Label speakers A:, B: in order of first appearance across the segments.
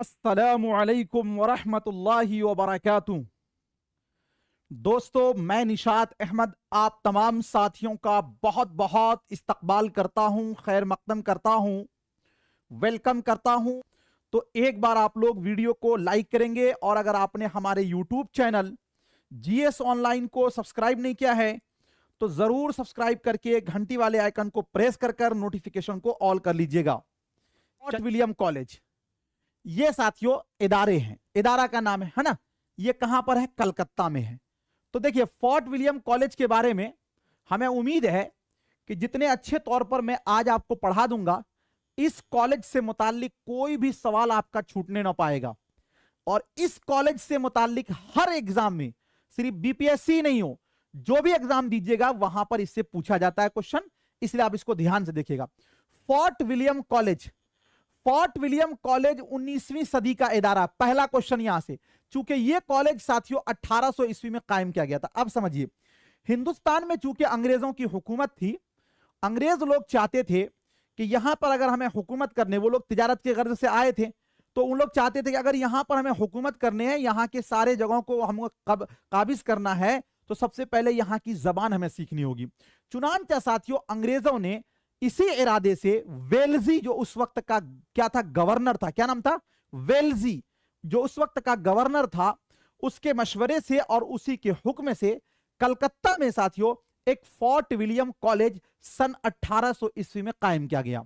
A: अस्सलामुअलैकुम वरहमतुल्लाहि वबरकातुहू। दोस्तों, मैं निशात अहमद आप तमाम साथियों का बहुत बहुत इस्तकबाल करता हूं, खैर मकदम करता हूं, वेलकम करता हूं। तो एक बार आप लोग वीडियो को लाइक करेंगे और अगर आपने हमारे यूट्यूब चैनल जीएस ऑनलाइन को सब्सक्राइब नहीं किया है तो जरूर सब्सक्राइब करके घंटी वाले आइकन को प्रेस कर कर नोटिफिकेशन को ऑल कर लीजिएगा। फोर्ट विलियम कॉलेज, ये साथियों इदारे हैं, इदारा का नाम है ना। ये कहां पर है? कलकत्ता में है। तो देखिए, फोर्ट विलियम कॉलेज के बारे में हमें उम्मीद है कि जितने अच्छे तौर पर मैं आज आपको पढ़ा दूंगा, इस कॉलेज से मुतालिक कोई भी सवाल आपका छूटने ना पाएगा। और इस कॉलेज से मुतालिक हर एग्जाम में, सिर्फ बीपीएससी नहीं हो, जो भी एग्जाम दीजिएगा वहां पर इससे पूछा जाता है क्वेश्चन, इसलिए आप इसको ध्यान से देखिएगा। Fort William college, fort William college 19वीं सदी का इदारा। पहला क्वेश्चन यहां से, चूंकि यह कॉलेज साथियों 1800 ईस्वी में कायम किया गया था। अब समझिए, हिंदुस्तान में चूंकि अंग्रेजों की हुकूमत थी, अंग्रेज लोग चाहते थे कि यहां पर अगर हमें हुकूमत करने, वो लोग तिजारत के गर्ज से आए थे, तो उन लोग चाहते थे कि अगर यहां पर हमें हुकूमत करने है, यहां के सारे जगहों को हमको काबिज करना है, तो सबसे पहले यहां की जबान हमें सीखनी होगी। चुनांचे साथियों, अंग्रेजों ने इसी इरादे से वेल्जी, जो उस वक्त का क्या था, गवर्नर था, क्या नाम था? वेल्जी, जो उस वक्त का गवर्नर था, उसके मशवरे से और उसी के हुक्म से कलकत्ता में साथियों एक फोर्ट विलियम कॉलेज सन 1800 ईस्वी में कायम किया गया।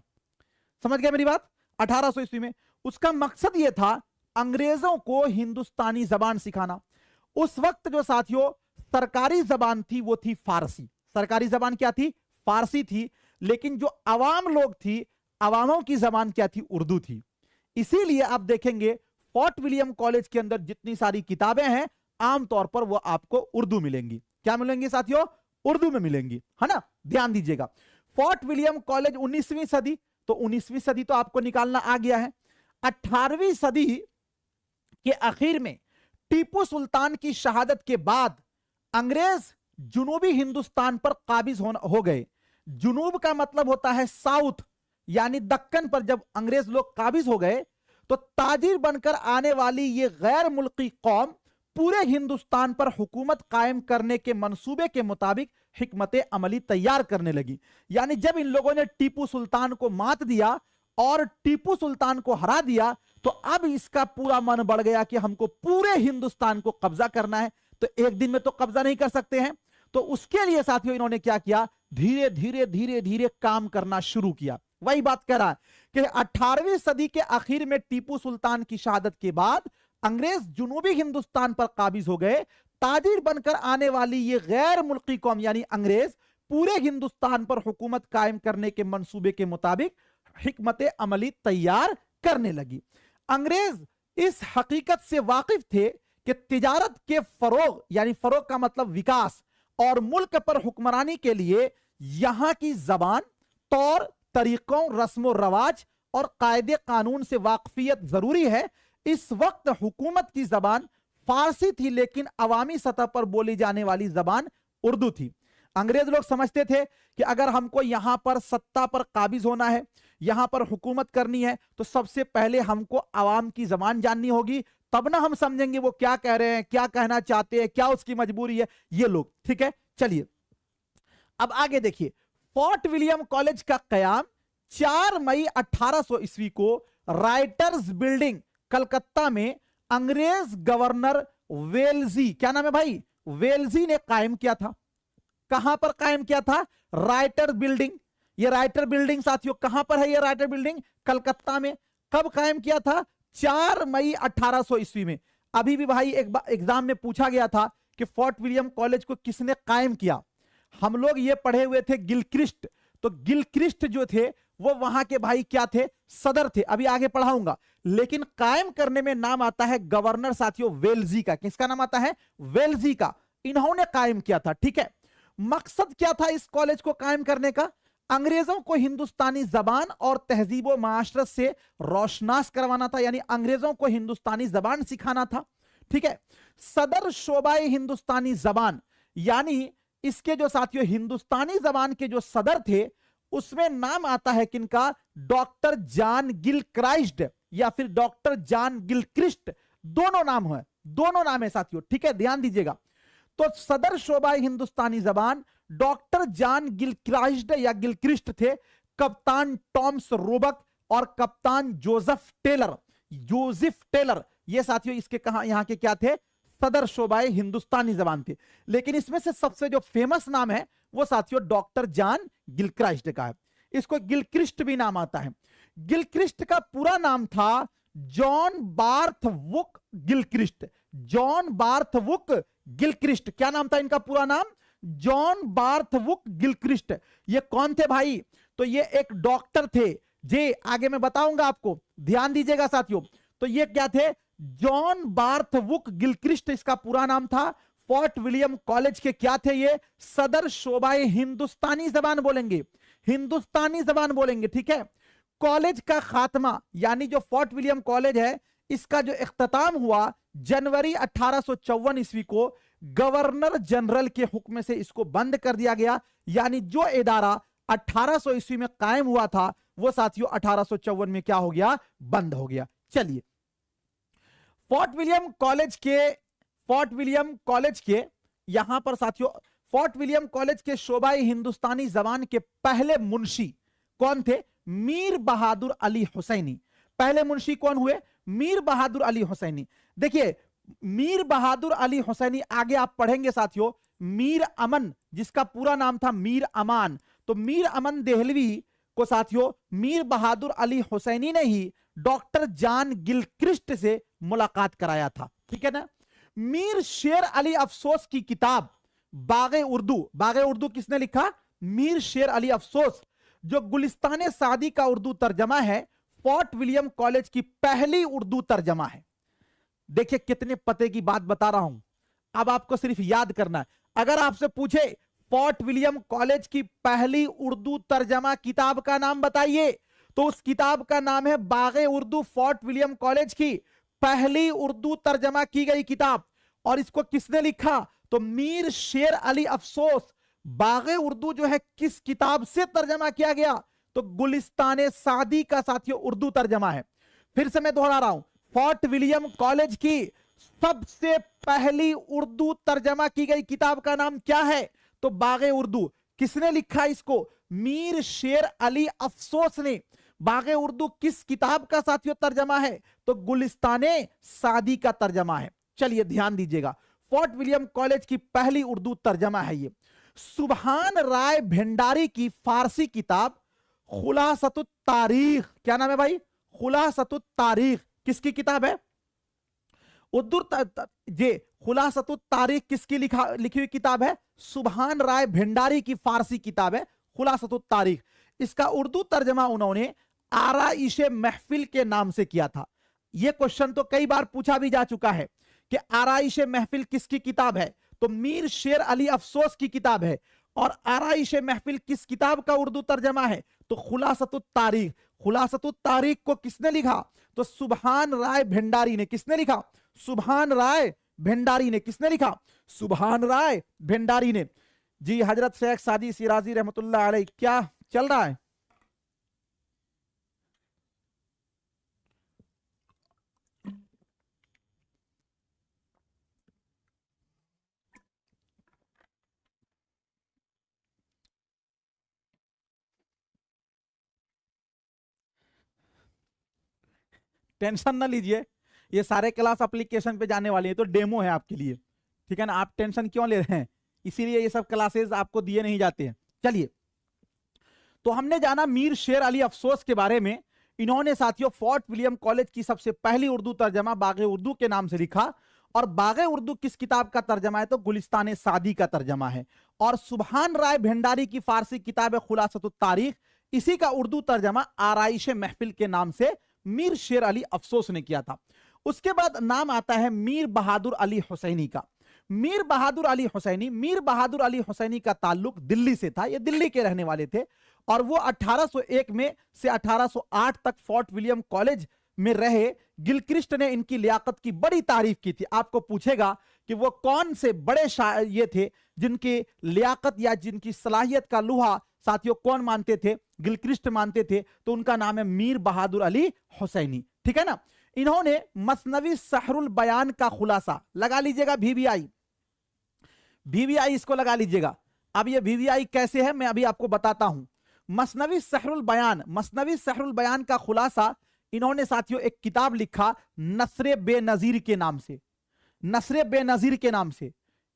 A: समझ गए मेरी बात? 1800 ईस्वी में। उसका मकसद यह था अंग्रेजों को हिंदुस्तानी जबान सिखाना। उस वक्त जो साथियों सरकारी जबान थी वो थी फारसी। सरकारी जबान क्या थी? फारसी थी। लेकिन जो अवाम लोग थी, अवामों की जबान क्या थी? उर्दू थी। इसीलिए आप देखेंगे फोर्ट विलियम कॉलेज के अंदर जितनी सारी किताबें हैं, आमतौर पर वो आपको उर्दू मिलेंगी। क्या मिलेंगी साथियों? उर्दू में मिलेंगी, है ना। ध्यान दीजिएगा। फोर्ट विलियम कॉलेज 19वीं सदी, तो 19वीं सदी तो आपको निकालना आ गया है। 18वीं सदी के आखिर में टीपू सुल्तान की शहादत के बाद अंग्रेज जुनूबी हिंदुस्तान पर काबिज हो गए। जुनूब का मतलब होता है साउथ, यानी दक्कन पर जब अंग्रेज लोग काबिज हो गए, तो ताजिर बनकर आने वाली ये गैर मुल्की कौम पूरे हिंदुस्तान पर हुकूमत कायम करने के मंसूबे के मुताबिक हिकमत अमली तैयार करने लगी। यानी जब इन लोगों ने टीपू सुल्तान को मात दिया और टीपू सुल्तान को हरा दिया, तो अब इसका पूरा मन बढ़ गया कि हमको पूरे हिंदुस्तान को कब्जा करना है। तो एक दिन में तो कब्जा नहीं कर सकते हैं, तो उसके लिए साथियों इन्होंने क्या किया? धीरे धीरे धीरे धीरे काम करना शुरू किया। वही बात कह रहा है कि 18वीं सदी के आखिर में टीपू सुल्तान की शहादत के बाद अंग्रेज जुनूबी हिंदुस्तान पर काबिज हो गए। ताजिर बनकर आने वाली ये गैर मुल्की कौम यानी अंग्रेज पूरे हिंदुस्तान पर हुकूमत कायम करने के मंसूबे के मुताबिक हिकमत अमली तैयार करने लगी। अंग्रेज इस हकीकत से वाकिफ थे कि तिजारत के फरोग, यानी फरोग का मतलब विकास, और मुल्क पर हुक्मरानी के लिए यहां की जबान, तौर तरीकों, रस्म रवाज और कायदे कानून से वाकफियत जरूरी है। इस वक्त हुकूमत की जबान फारसी थी, लेकिन अवामी सतह पर बोली जाने वाली जबान उर्दू थी। अंग्रेज लोग समझते थे कि अगर हमको यहां पर सत्ता पर काबिज होना है, यहां पर हुकूमत करनी है, तो सबसे पहले हमको अवाम की जबान जाननी होगी, तब ना हम समझेंगे वो क्या कह रहे हैं, क्या कहना चाहते हैं, क्या उसकी मजबूरी है, ये लोग। ठीक है, चलिए अब आगे देखिए। फोर्ट विलियम कॉलेज का कयाम 4 मई 1800 ईस्वी को राइटर्स बिल्डिंग कलकत्ता में अंग्रेज गवर्नर वेल्जी, क्या नाम है भाई? वेल्जी ने कायम किया था। कहां पर कायम किया था? Writer building. ये राइटर बिल्डिंग साथियों कहां पर है? ये राइटर बिल्डिंग कलकत्ता में। कब कायम किया था? 4 मई 1800 ईस्वी में। अभी भी भाई एक एग्जाम में पूछा गया था कि फोर्ट विलियम कॉलेज को किसने कायम किया। हम लोग ये पढ़े हुए थे गिलक्रिस्ट, तो गिलक्रिस्ट जो थे वो वहां के भाई क्या थे? सदर थे। अभी आगे पढ़ाऊंगा। लेकिन कायम करने में नाम आता है गवर्नर साथियों वेल्जी का। किसका नाम आता है? वेल्जी का। इन्होंने कायम किया था। ठीक है, मकसद क्या था इस कॉलेज को कायम करने का? अंग्रेजों को हिंदुस्तानी जबान और तहजीब व माशरत से रोशनास करवाना था, यानी अंग्रेजों को हिंदुस्तानी जबान सिखाना था। ठीक है, सदर शोबाए हिंदुस्तानी जबान, यानी इसके जो साथियों हिंदुस्तानी जबान के जो सदर थे, उसमें नाम आता है किनका? Doctor John Gilchrist. या फिर डॉक्टर जॉन गिलक्रिस्ट, दोनों नाम है, दोनों नाम है साथियों, ठीक है, ध्यान दीजिएगा। तो सदर शोबाए हिंदुस्तानी जबान डॉक्टर जॉन गिलक्राइस्ट या गिलक्रिस्ट थे, कप्तान टॉम्स रोबक और कप्तान जोसेफ टेलर, ये साथियों इसके कहा यहां के क्या थे, सदर शोबाए हिंदुस्तानी जबान थे। लेकिन इसमें से सबसे जो फेमस नाम है वो साथियों डॉक्टर जॉन गिलक्राइस्ट का है। इसको गिलक्रिस्ट भी नाम आता है। गिलक्रिस्ट का पूरा नाम था जॉन बार्थवुक गिलक्रिस्ट, जॉन बार्थवुक गिलक्रिस्ट, क्या नाम था इनका पूरा नाम, जॉन बार्थवुक गिलक्रिस्ट। ये कौन थे भाई, तो ये एक डॉक्टर थे, जे आगे मैं बताऊंगा आपको, ध्यान दीजिएगा साथियों। तो ये क्या थे, जॉन बार्थवुक गिलक्रिस्ट इसका पूरा नाम था। फोर्ट विलियम कॉलेज के क्या थे, ये सदर शोबाए हिंदुस्तानी जबान बोलेंगे, हिंदुस्तानी जबान बोलेंगे, ठीक है। कॉलेज का खात्मा यानी जो फोर्ट विलियम कॉलेज है इसका जो इख्तिताम हुआ जनवरी 1854 ईस्वी को, गवर्नर जनरल के हुक्म से इसको बंद कर दिया गया। यानी जो इदारा 1800 ईस्वी में कायम हुआ था वो साथियों 1854 में क्या हो गया, बंद हो गया। चलिए, फोर्ट विलियम कॉलेज के यहां पर साथियों, फोर्ट विलियम कॉलेज के शोबाए हिंदुस्तानी जबान के पहले मुंशी कौन थे, मीर बहादुर अली हुसैनी। पहले मुंशी कौन हुए, मीर बहादुर अली हुसैनी। देखिए मीर बहादुर अली हुसैनी, आगे आप पढ़ेंगे साथियों, मीर अमन जिसका पूरा नाम था मीर अमान, तो मीर अमन देहलवी को साथियों मीर बहादुर अली हुसैनी ने ही डॉक्टर जॉन गिलक्रिस्ट से मुलाकात कराया था, ठीक है ना। मीर शेर अली अफसोस की किताब बागे उर्दू किसने लिखा, मीर शेर अली अफसोस, जो गुलिस्तान सादी का उर्दू तर्जमा है, फोर्ट विलियम कॉलेज की पहली उर्दू तर्जमा है। देखिए कितने पते की बात बता रहा हूं, अब आपको सिर्फ याद करना है। अगर आपसे पूछे फोर्ट विलियम कॉलेज की पहली उर्दू तर्जमा किताब का नाम बताइए, तो उस किताब का नाम है बागे उर्दू, फोर्ट विलियम कॉलेज की पहली उर्दू तर्जमा की गई किताब। और इसको किसने लिखा, तो मीर शेर अली अफसोस। बागे उर्दू जो है किस किताब से तर्जमा किया गया, तो गुलिस्तान सादी का साथियों उर्दू तर्जमा है। फिर से मैं दोहरा रहा हूं, फोर्ट विलियम कॉलेज की सबसे पहली उर्दू तर्जमा की गई किताब का नाम क्या है, तो बागे उर्दू। किसने लिखा इसको, मीर शेर अली अफसोस ने। बागे उर्दू किस किताब का साथियों तर्जमा है, तो गुलिस्ताने सादी का तर्जमा है। चलिए ध्यान दीजिएगा, फोर्ट विलियम कॉलेज की पहली उर्दू तर्जमा है ये। सुभान राय भंडारी की फारसी किताब खुलासतुत तारीख, क्या नाम है भाई, खुलासतुत तारीख, किसकी किताब है, उर्दू जे खुलासतुत तारीख किसकी लिखी हुई किताब है, सुभान राय भंडारी की फारसी किताब है खुलासतुत तारीख। इसका उर्दू तर्जमा उन्होंने आराइशे महफिल के नाम से किया था। यह क्वेश्चन तो कई बार पूछा भी जा चुका है कि आराइशे महफिल किसकी किताब है, तो मीर शेर अली अफसोस की किताब है। और आराइशे महफिल किस किताब का उर्दू तर्जमा है, तो खुलासतुत तारीख। खुलासतुत तारीख को किसने लिखा, तो सुभान राय भंडारी ने। किसने लिखा, सुभान राय भंडारी ने। किसने लिखा, सुभान राय भंडारी ने। जी हजरत शेख सादी सिराजी रहमतुल्लाह अलैह, क्या चल रहा है, टेंशन ना लीजिए, ये सारे क्लास एप्लीकेशन पे जाने वाली है, तो डेमो है आपके लिए, ठीक है ना। आप टेंशन क्यों ले रहे हैं, इसीलिए ये सब क्लासेस आपको दिए नहीं जाते हैं। चलिए, तो हमने जाना मीर शेर अली अफसोस के बारे में। इन्होंने साथियों फोर्ट विलियम कॉलेज की सबसे पहली उर्दू तर्जमा बागे उर्दू के नाम से लिखा। और बागे उर्दू किस किताब का तर्जमा है, तो गुलिस्तान सादी का तर्जमा है। और सुभान राय भंडारी की फारसी किताब है खुलासतुत तारीख, इसी का उर्दू तर्जमा आराइशे महफिल के नाम से मीर शेर अली अफसोस ने किया था। उसके बाद नाम आता है मीर बहादुर अली हुसैनी का। मीर बहादुर अली हुसैनी का ताल्लुक दिल्ली से था, ये दिल्ली के रहने वाले थे। और वो 1801 में से 1808 तक फोर्ट विलियम कॉलेज में रहे। गिलक्रिस्ट ने इनकी लियाकत की बड़ी तारीफ की थी। आपको पूछेगा कि वो कौन से बड़े शायर ये थे जिनकी लियाकत या जिनकी सलाहियत का लुहा साथियों कौन मानते थे, गिलक्रिस्ट मानते थे, तो उनका नाम है मीर बहादुर अली हुसैनी, ठीक है ना। इन्होंने मसनवी सहरुल बयान का खुलासा, लगा लीजिएगा वीवीआई, वीवीआई इसको लगा लीजिएगा। अब ये वीवीआई कैसे है मैं अभी आपको बताता हूं। मसनवी सहरुल बयान, मसनवी सहरुल बयान का खुलासा इन्होंने साथियों एक किताब लिखा नसरे बेनजीर के नाम से, नसरे बेनजीर के नाम से,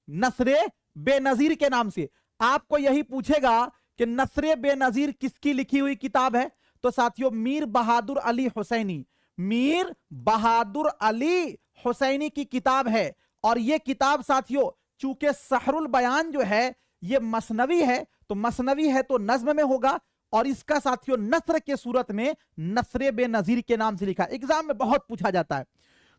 A: नसरे बेनजीर के नाम से। आपको यही पूछेगा कि नसरे बेनजीर किसकी लिखी हुई किताब है, तो साथियों मीर बहादुर अली हुसैनी, मीर बहादुर अली हुसैनी की किताब है। और यह किताब साथियों चूंकि सहरुल बयान जो है ये मसनवी है, तो मसनवी है तो नज्म में होगा, और इसका साथियों नस्र के सूरत में नसरे बेनजीर के नाम से लिखा। एग्जाम में बहुत पूछा जाता है,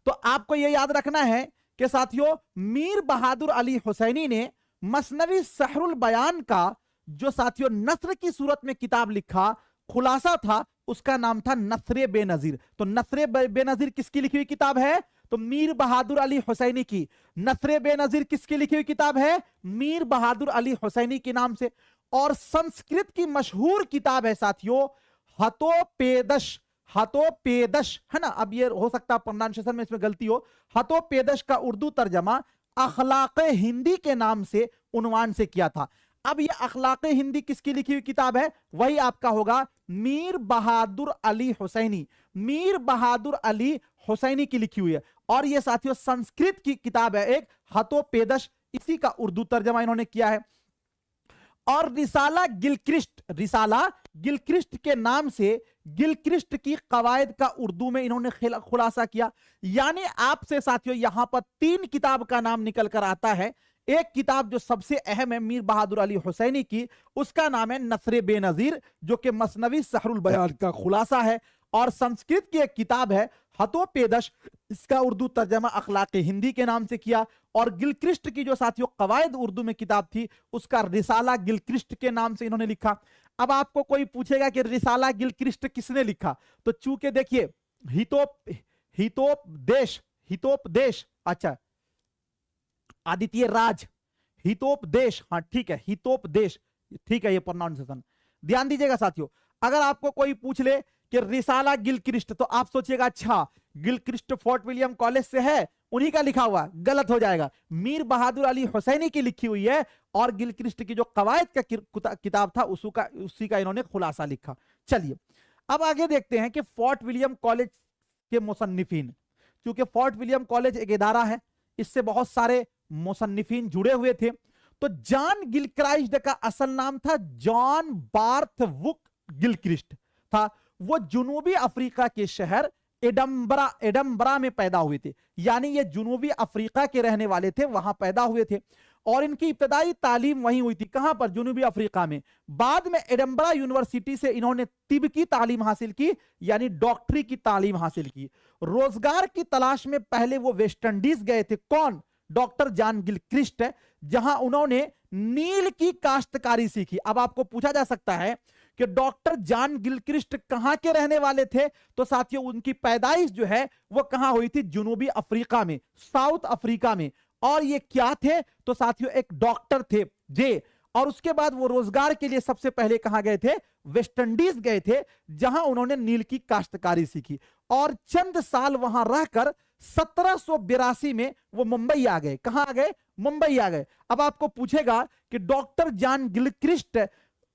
A: तो आपको यह याद रखना है कि साथियों मीर बहादुर अली हुसैनी ने मसनवी सहरुल बयान का जो साथियों नस्र की सूरत में किताब लिखा, खुलासा था, उसका नाम था नसरे बेनजीर। तो नसरे बेनजीर किसकी लिखी हुई किताब है, तो मीर बहादुर अली हुसैनी की। नसरे बेनजीर किसकी लिखी हुई किताब है, मीर बहादुर अली हुसैनी के नाम से। और संस्कृत की मशहूर किताब है साथियों हतोपेदश, हतोपेदश है ना। अब ये हो सकता है प्रोनाउंसिएशन में इसमें गलती हो, हतोपेदश का उर्दू तर्जमा अखलाक़े हिंदी के नाम से उन्वान से किया था। अब ये अखलाक़े हिंदी किसकी लिखी हुई किताब है, वही आपका होगा मीर बहादुर अली हुसैनी, मीर बहादुर अली हुसैनी की लिखी हुई है। और ये साथियों संस्कृत की किताब है एक हतोपेदश, इसी का उर्दू तर्जमा इन्होंने किया है। और रिसाला गिलक्रिस्ट, रिसाला गिलक्रिस्ट के नाम से गिलक्रिस्ट की कवायद का उर्दू में इन्होंने खुलासा किया। यानी आपसे साथियों यहां पर 3 किताब का नाम निकल कर आता है। एक किताब जो सबसे अहम है मीर बहादुर अली हुसैनी की, उसका नाम है नसरे बेनजीर, जो कि मसनवी सहरुल बयान का खुलासा है। और संस्कृत की एक किताब है हतोपेदश, इसका उर्दू तर्जमा अखलाक़े हिंदी के नाम से किया। और गिलक्रिस्ट की जो साथियों कवायद उर्दू में किताब थी, उसका रिसाला गिलक्रिस्ट के नाम से इन्होंने लिखा। अब आपको कोई पूछेगा कि रिसाला गिलक्रिस्ट किसने लिखा, तो चूंकि देखिए हितोपदेश, अच्छा आदित्य राज, हितोपदेश, हाँ ठीक है हितोपदेश, ठीक है ये प्रोनाउंसिएशन ध्यान दीजिएगा साथियों। अगर आपको कोई पूछ ले कि रिसाला गिलक्रिस्ट, तो आप सोचिएगा अच्छा गिलक्रिस्ट फोर्ट विलियम कॉलेज से है, उन्हीं का लिखा हुआ, गलत हो जाएगा। मीर बहादुर अली हुसैनी की लिखी हुई है, और गिलक्रिस्ट की जो कवायद का किताब था उसी का इन्होंने खुलासा लिखा। चलिए अब आगे देखते हैं कि फोर्ट विलियम कॉलेज के मुसन्निफीन, क्योंकि फोर्ट विलियम कॉलेज एक इदारा है, इससे बहुत सारे मुसन्निफीन जुड़े हुए थे। तो जॉन गिलक्राइस्ट का असल नाम था जॉन बार्थवुक गिलक्रिस्ट था। वो जुनूबी अफ्रीका के शहर एडम्बरा में पैदा हुए थे, यानी ये जुनूबी अफ्रीका के रहने वाले थे, वहां पैदा हुए थे। और इनकी इब्तदाई तालीम वहीं हुई थी, कहां पर, जुनूबी अफ्रीका में। बाद में एडम्बरा यूनिवर्सिटी से इन्होंने तिब की तालीम हासिल की, यानी डॉक्टरी की तालीम हासिल की। रोजगार की तलाश में पहले वो वेस्ट इंडीज गए थे, कौन, डॉक्टर जॉन गिलक्रिस्ट, जहां उन्होंने नील की काश्तकारी सीखी। अब आपको पूछा जा सकता है कि डॉक्टर जॉन गिलक्रिस्ट कहां के रहने वाले थे, तो साथियों उनकी पैदाइश जो है वो कहां हुई थी, जुनूबी अफ्रीका में, साउथ अफ्रीका में। और ये क्या थे, तो साथियों एक डॉक्टर थे जे। और उसके बाद वो रोजगार के लिए सबसे पहले कहां गए थे, वेस्ट इंडीज गए थे, जहां उन्होंने नील की काश्तकारी सीखी। और चंद साल वहां रहकर 1782 में वो मुंबई आ गए। कहां आ गए, मुंबई आ गए। अब आपको पूछेगा कि डॉक्टर जॉन गिलक्रिस्ट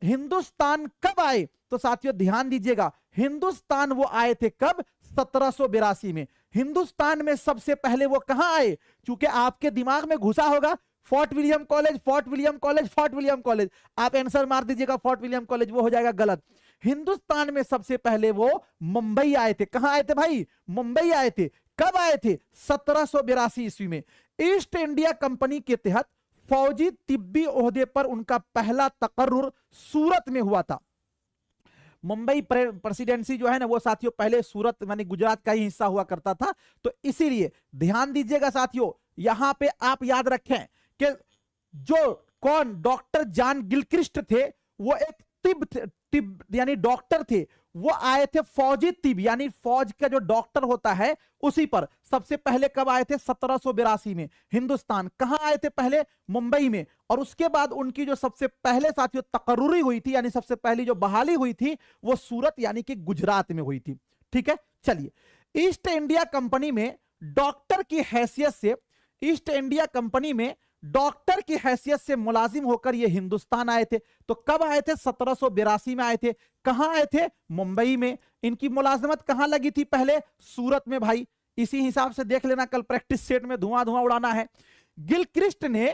A: हिंदुस्तान कब आए, तो साथियों ध्यान दीजिएगा, हिंदुस्तान वो आए थे कब, 1782 में। हिंदुस्तान में सबसे पहले वो कहां आए, क्योंकि आपके दिमाग में घुसा होगा fort William college, fort William college, fort William college, आप आंसर मार दीजिएगा फोर्ट विलियम कॉलेज, वो हो जाएगा गलत। हिंदुस्तान में सबसे पहले वो मुंबई आए थे। कहां आए थे भाई, मुंबई आए थे। कब आए थे, 1782 ईस्वी में। ईस्ट इंडिया कंपनी के तहत फौजी तिब्बी ओहदे पर उनका पहला तकर्रुर सूरत में हुआ था। मुंबई प्रेसिडेंसी जो है ना वो साथियों पहले सूरत यानी गुजरात का ही हिस्सा हुआ करता था। तो इसीलिए ध्यान दीजिएगा साथियों, यहां पे आप याद रखें कि जो कौन डॉक्टर जॉन गिलक्रिस्ट थे वो एक तिब यानी डॉक्टर थे, वो आए थे फौजी तिब यानी फौज का जो डॉक्टर होता है उसी पर। सबसे पहले कब आए थे, 1782 में हिंदुस्तान। कहां आए थे पहले, मुंबई में। और उसके बाद उनकी जो सबसे पहले साथियों तकर्रुरी हुई थी यानी सबसे पहली जो बहाली हुई थी वो सूरत यानी कि गुजरात में हुई थी। ठीक है, चलिए ईस्ट इंडिया कंपनी में डॉक्टर की हैसियत से, ईस्ट इंडिया कंपनी में डॉक्टर की हैसियत से मुलाजिम होकर ये हिंदुस्तान आए थे। तो कब आए थे? 1782 में आए थे। कहां आए थे? मुंबई में। इनकी मुलाजमत कहां लगी थी? पहले सूरत में। भाई इसी हिसाब से देख लेना, कल प्रैक्टिस सेट में धुआं धुआं उड़ाना है। गिलक्रिस्ट ने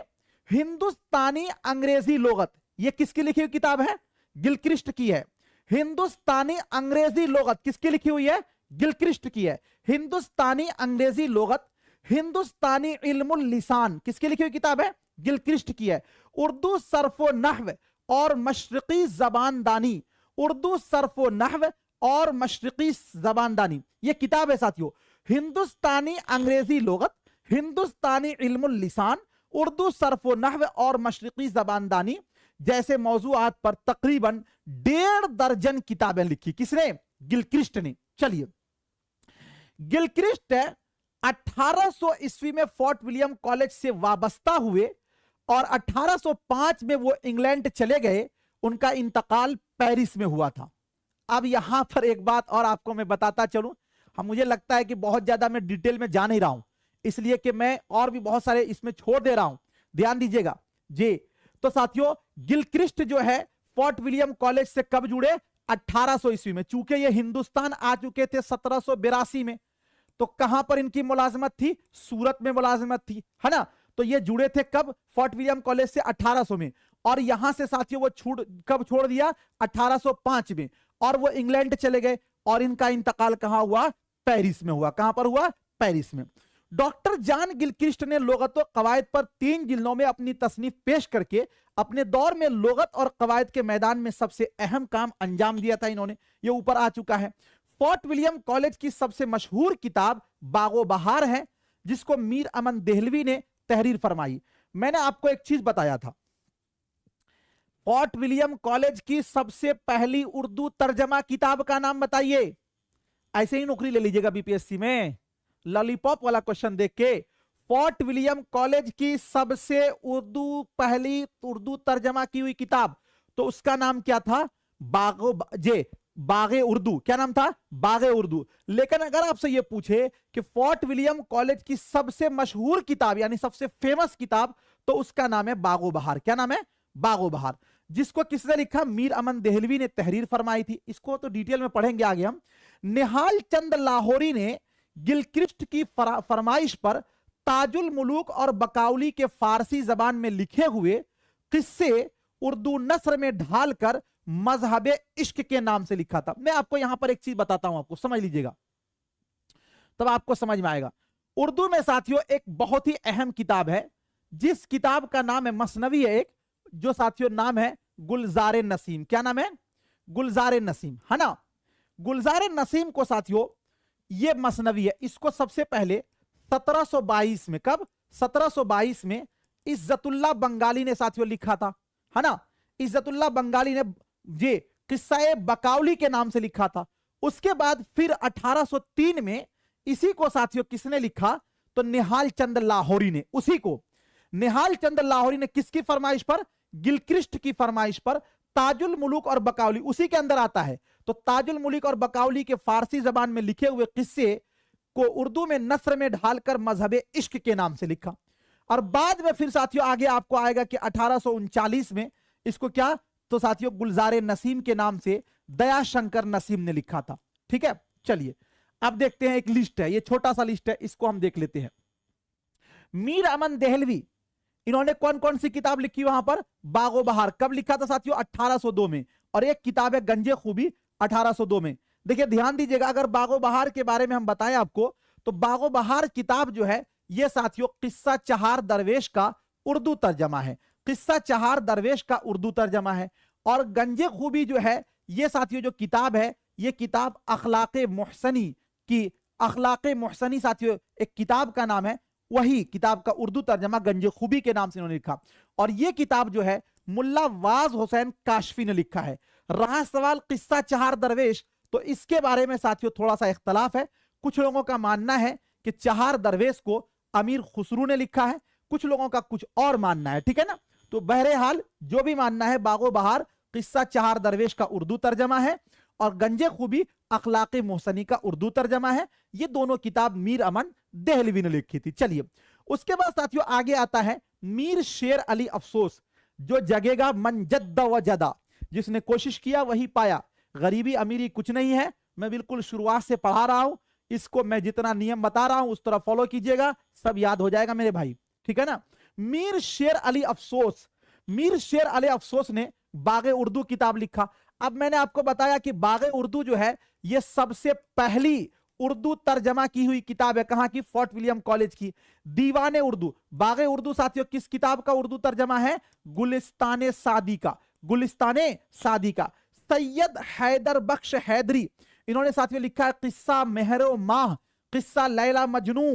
A: हिंदुस्तानी अंग्रेजी लोगत, ये किसकी लिखी हुई किताब है? गिलक्रिस्ट की है। हिंदुस्तानी अंग्रेजी लोगत किसकी लिखी हुई है? गिलक्रिस्ट की है। हिंदुस्तानी अंग्रेजी लोगत, हिंदुस्तानी इल्मुल लिसान किसकी लिखी हुई किताब है? गिलक्रिस्ट की है। उर्दू सर्फो नहव और मशरिकी जबानदानी, उर्दू सर्फो नहव और मशरिकी जबानदानी ये किताब है साथियों। हिंदुस्तानी अंग्रेजी लोगत, हिंदुस्तानी इल्मुल लिसान, उर्दू सर्फो नहव और मशरिकी जबानदानी जैसे मौजूआत पर तकरीबन 1.5 दर्जन किताबें लिखी। किसने? गिलक्रिस्ट ने। चलिए, गिलक्रिस्ट 1800 ईस्वी में फोर्ट विलियम कॉलेज से वाबस्ता हुए और 1805 में वो इंग्लैंड चले गए। उनका इंतकाल पेरिस में हुआ था। अब यहां पर एक बात और आपको मैं बताता चलूं, मुझे लगता है कि बहुत ज्यादा मैं डिटेल में जा नहीं रहा हूं, इसलिए कि मैं और भी बहुत सारे इसमें छोड़ दे रहा हूं, ध्यान दीजिएगा जी। तो साथियों, गिलक्रिस्ट जो है फोर्ट विलियम कॉलेज से कब जुड़े? 1800 ईस्वी में। चूंकि ये हिंदुस्तान आ चुके थे 1782 में, तो कहां पर इनकी मुलाजमत थी? सूरत में मुलाजमत थी, है ना। तो ये जुड़े थे कब? फोर्ट विलियम कॉलेज से 1800 में। और यहां से साथियों वो कब छोड़ दिया? 1805 में। और वो इंग्लैंड चले गए और इनका इंतकाल कहां हुआ? पेरिस में हुआ। कहां पर हुआ? पेरिस में। डॉक्टर जॉन गिलक्रिस्ट ने लुगत और कवायद पर 3 जिल्दों में अपनी तसनीफ पेश करके अपने दौर में लुगत और कवायद के मैदान में सबसे अहम काम अंजाम दिया था इन्होंने। ये ऊपर आ चुका है। फोर्ट विलियम कॉलेज की सबसे मशहूर किताब बागो बहार है, जिसको मीर अमन देहलवी ने तहरीर फरमाई। मैंने आपको एक चीज बताया था, फोर्ट विलियम कॉलेज की सबसे पहली उर्दू तर्जमा किताब का नाम बताइए। ऐसे ही नौकरी ले लीजिएगा बीपीएससी में, लॉलीपॉप वाला क्वेश्चन देख के। फोर्ट विलियम कॉलेज की सबसे पहली उर्दू तर्जमा की हुई किताब, तो उसका नाम क्या था? बागे उर्दू। क्या नाम था? बागे उर्दू। लेकिन अगर आपसे यह पूछे कि फोर्ट विलियम कॉलेज की सबसे मशहूर किताब यानी सबसे फेमस किताब, तो उसका नाम है बागो बहार। क्या नाम है? बागो बहार। जिसको किसने लिखा? मीर अमन देहलवी ने तहरीर फरमाई थी। इसको तो डिटेल में पढ़ेंगे आगे हम। निहाल चंद लाहौरी ने गिलक्रिस्ट की फरमाइश पर ताजुल मुलूक और बकाउली के फारसी जबान में लिखे हुए किस्से उर्दू नस्र में ढालकर मजहबे इश्क के नाम से लिखा था। मैं आपको यहां पर एक चीज बताता हूं, आपको समझ लीजिएगा, तब आपको समझ में आएगा। उर्दू में साथियों एक बहुत ही अहम किताब है, जिस किताब का नाम है मसनवी है, एक जो साथियों नाम है गुलजार नसीम। क्या नाम है? गुलजार नसीम, है ना। गुलजार नसीम को साथियों ये मसनवी है, इसको सबसे पहले 1722 में, कब? 1722 में इज्जतुल्लाह बंगाली ने साथियों लिखा था, है ना। इज्जतुल्लाह बंगाली ने ये किस्सा बकाउली के नाम से लिखा था। उसके बाद फिर 1803 में इसी को साथियों किसने लिखा? तो निहाल चंद लाहौरी ने। उसी को निहाल चंद लाहौरी ने किसकी फरमाइश पर? गिलक्रिस्ट की फरमाइश पर ताजुल मुलूक और बकाउली उसी के अंदर आता है। तो ताजुल मुलूक और बकाउली के फारसी जबान में लिखे हुए किस्से को उर्दू में नस्र में ढालकर मजहबे इश्क के नाम से लिखा। और बाद में फिर साथियों आगे आपको आएगा कि 1839 में इसको क्या? तो साथियों गुलजार नसीम के नाम से दयाशंकर नसीम ने लिखा था। ठीक है, चलिए अब देखते हैं। एक लिस्ट है, ये छोटा सा लिस्ट है, इसको हम देख लेते हैं। मीर अमन देहलवी, इन्होंने कौन कौन सी किताब लिखी वहां पर? बागो बहार। कब लिखा था साथियों? 1802 में। और एक किताब है गंजे खूबी 1802 में। देखिए ध्यान दीजिएगा, अगर बागो बहार के बारे में हम बताएं आपको, तो बागो बहार किताब जो है यह साथियों किस्सा चहार दरवेश का उर्दू तर्जमा है। किस्सा चहार दरवेश का उर्दू तर्जमा है। और गंजे खूबी जो है यह साथियों जो किताब है, यह किताब अखलाके मोहसनी की, अखलाके मोहसनी साथियों एक किताब का नाम है, वही किताब का उर्दू तर्जमा गंजे खूबी के नाम से इन्होंने लिखा। और यह किताब जो है मुल्ला वाज हुसैन काशफी ने लिखा है। रहा सवाल किस्सा चहार दरवेश, तो इसके बारे में साथियों थोड़ा सा इख्तलाफ है। कुछ लोगों का मानना है कि चहार दरवेश को अमीर खुसरू ने लिखा है, कुछ लोगों का कुछ और मानना है। ठीक है ना। तो बहरहाल जो भी मानना है, बागो बहार किस्सा चहार दरवेश का उर्दू तर्जमा है और गंजे खूबी अखलाक मोहसनी का उर्दू तर्जमा है। ये दोनों किताब मीर अमन देहलवी ने लिखी थी। चलिए उसके बाद साथियों आगे आता है मीर शेर अली अफसोस, जो जगेगा मन जद्दा व जदा, जिसने कोशिश किया वही पाया, गरीबी अमीरी कुछ नहीं है। मैं बिल्कुल शुरुआत से पढ़ा रहा हूं, इसको मैं जितना नियम बता रहा हूं उस तरह फॉलो कीजिएगा, सब याद हो जाएगा मेरे भाई, ठीक है ना। मीर शेर अली अफसोस, मीर शेर अली अफसोस ने बागे उर्दू किताब लिखा। अब मैंने आपको बताया कि बागे उर्दू जो है यह सबसे पहली उर्दू तर्जमा की हुई किताब है। कहां की? फोर्ट विलियम कॉलेज की। दीवाने उर्दू, बागे उर्दू साथियों किस किताब का उर्दू तर्जमा है? गुलिस्ताने सादी का, गुलिस्ताने सादी का। सैयद हैदर बख्श हैदरी, इन्होंने साथियों लिखा है किस्सा मेहरो माह, किस्सा लैला मजनू,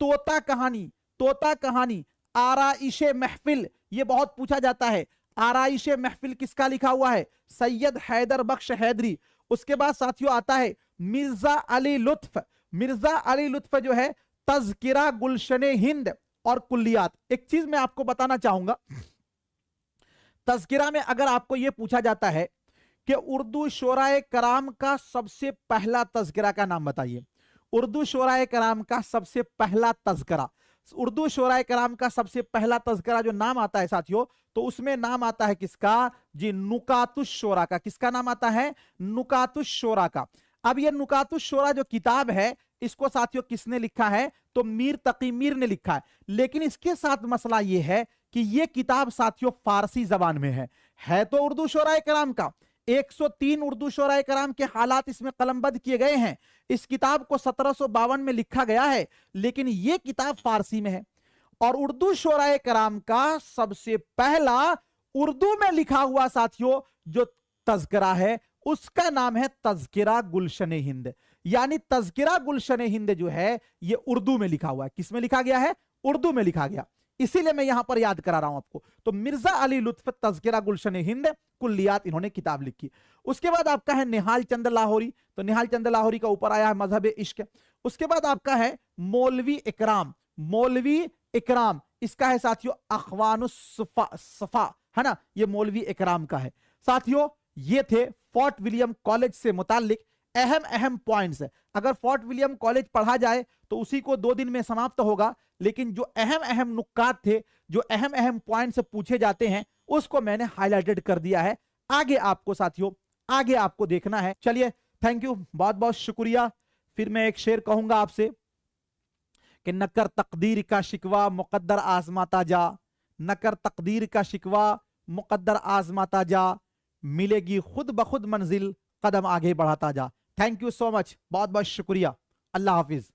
A: तोता कहानी, तोता कहानी, आराइशे महफिल, ये बहुत पूछा जाता है, आराइशे महफिल किसका लिखा हुआ है? सैयद हैदर बख्श हैदरी। उसके बाद साथियों आता है मिर्जा अली लुत्फ, मिर्जा अली लुत्फ जो है तज़किरा गुलशने हिंद और कुल्लियात। एक चीज मैं आपको बताना चाहूंगा, तज़किरा में अगर आपको यह पूछा जाता है कि उर्दू शोराए कराम का सबसे पहला तज़किरा का नाम बताइए, उर्दू शोराए कराम का सबसे पहला तज़किरा, उर्दू शोराए कराम का सबसे पहला तज़किरा जो नाम आता है साथियों, तो उसमें नाम आता है किसका? जी नुकातुश शोरा का। किसका नाम आता है? नुकातुश शोरा का। अब ये नुकातुश शोरा जो किताब है इसको साथियों किसने लिखा है? तो मीर तकी मीर ने लिखा है। लेकिन इसके साथ मसला ये है कि ये किताब साथियों फारसी जबान में है तो उर्दू शोराए कराम का। 103 उर्दू शोराए कराम के हालात इसमें कलमबद्ध किए गए हैं। इस किताब को 1752 में लिखा गया है, लेकिन यह किताब फारसी में है। और उर्दू शोराए कराम का सबसे पहला उर्दू में लिखा हुआ साथियों जो तज़किरा है उसका नाम है तज़किरा गुलशने हिंद। यानी तज़किरा गुलशने हिंद जो है यह उर्दू में लिखा हुआ है। किस में लिखा गया है? उर्दू में लिखा गया, इसीलिए मैं यहां पर याद करा रहा हूं आपको। तो मिर्जा अली लुत्फ तज़किरा गुलशने हिंद कुल्लियात इन्होंने किताब लिखी। उसके बाद आपका है निहाल चंद लाहौरी, तो निहाल चंद लाहौरी का ऊपर आया है मजहब इश्क। उसके बाद आपका है मौलवी इकराम, मौलवी इकराम इसका है साथियों अखवानुस सफा, है ना, ये मौलवी इकराम का है। साथियों ये थे फोर्ट विलियम कॉलेज से मुताल्लिक अहम अहम पॉइंट्स। अगर फोर्ट विलियम कॉलेज पढ़ा जाए तो उसी को 2 दिन में समाप्त होगा, लेकिन जो अहम अहम नुक्कात थे, जो अहम अहम पॉइंट्स पूछे जाते हैं, उसको मैंने हाईलाइटेड कर दिया है। आगे आपको साथियों आगे आपको देखना है। चलिए थैंक यू, बहुत बहुत शुक्रिया। फिर मैं एक शेर कहूंगा आपसे कि नकर तकदीर का शिकवा मुकद्दर आजमाता जा, नकर तकदीर का शिकवा मुकद्दर आजमाता जा, मिलेगी खुद ब खुद मंजिल कदम आगे बढ़ाता जा। थैंक यू सो मच, बहुत बहुत शुक्रिया। अल्लाह हाफिज।